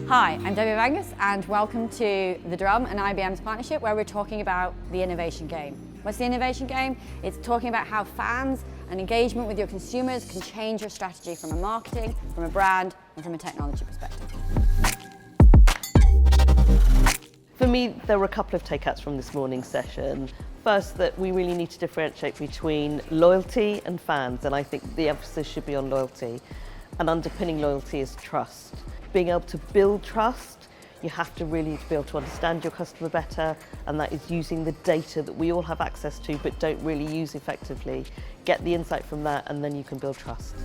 Hi, I'm Debbie Angus and welcome to The Drum and IBM's partnership where we're talking about the innovation game. What's the innovation game? It's talking about how fans and engagement with your consumers can change your strategy from a marketing, from a brand and from a technology perspective. For me, there were a couple of takeouts from this morning's session. First, that we really need to differentiate between loyalty and fans, and I think the emphasis should be on loyalty. And underpinning loyalty is trust. Being able to build trust, you have to really be able to understand your customer better, and that is using the data that we all have access to but don't really use effectively. Get the insight from that and then you can build trust.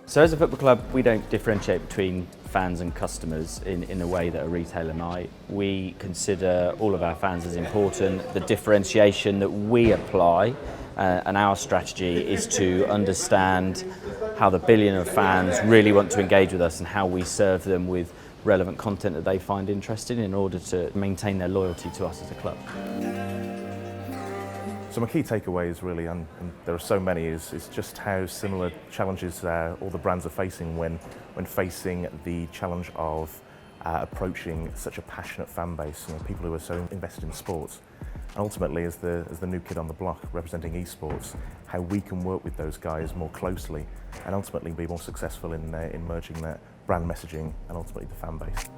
So as a football club, we don't differentiate between fans and customers in a way that a retailer might. We consider all of our fans as important. The differentiation that we apply and our strategy is to understand how the billion of fans really want to engage with us and how we serve them with relevant content that they find interesting in order to maintain their loyalty to us as a club. So my key takeaways really, and there are so many, is just how similar challenges all the brands are facing when facing the challenge of approaching such a passionate fan base, people who are so invested in sports. And ultimately, as the new kid on the block representing esports, how we can work with those guys more closely and ultimately be more successful in merging that brand messaging and ultimately the fan base.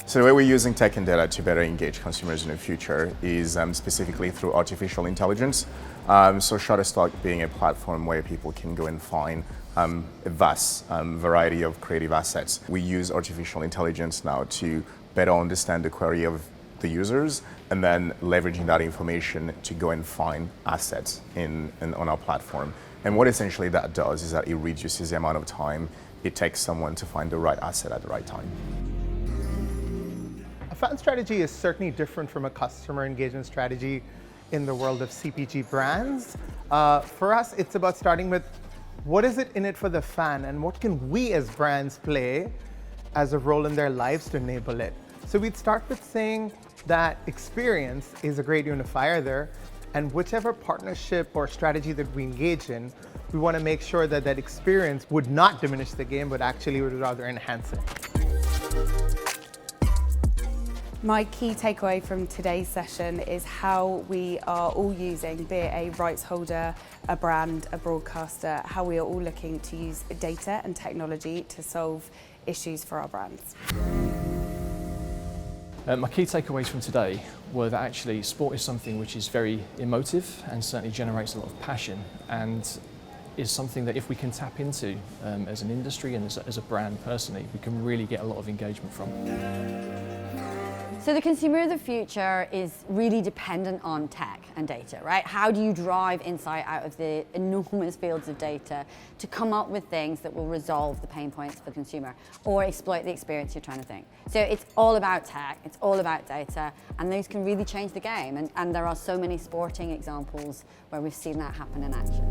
So the way we're using tech and data to better engage consumers in the future is specifically through artificial intelligence. So Shutterstock being a platform where people can go and find a vast variety of creative assets. We use artificial intelligence now to better understand the query of the users and then leveraging that information to go and find assets on our platform. And what essentially that does is that it reduces the amount of time it takes someone to find the right asset at the right time. A fan strategy is certainly different from a customer engagement strategy in the world of CPG brands. For us, it's about starting with what is it in it for the fan and what can we as brands play as a role in their lives to enable it. So we'd start with saying that experience is a great unifier there, and whichever partnership or strategy that we engage in, we want to make sure that that experience would not diminish the game, but actually would rather enhance it. My key takeaway from today's session is how we are all using, be it a rights holder, a brand, a broadcaster, how we are all looking to use data and technology to solve issues for our brands. My key takeaways from today were that actually sport is something which is very emotive and certainly generates a lot of passion, and is something that if we can tap into as an industry and as a brand personally, we can really get a lot of engagement from. So the consumer of the future is really dependent on tech and data, right? How do you drive insight out of the enormous fields of data to come up with things that will resolve the pain points for the consumer or exploit the experience you're trying to think? So it's all about tech, it's all about data, and those can really change the game. And there are so many sporting examples where we've seen that happen in action.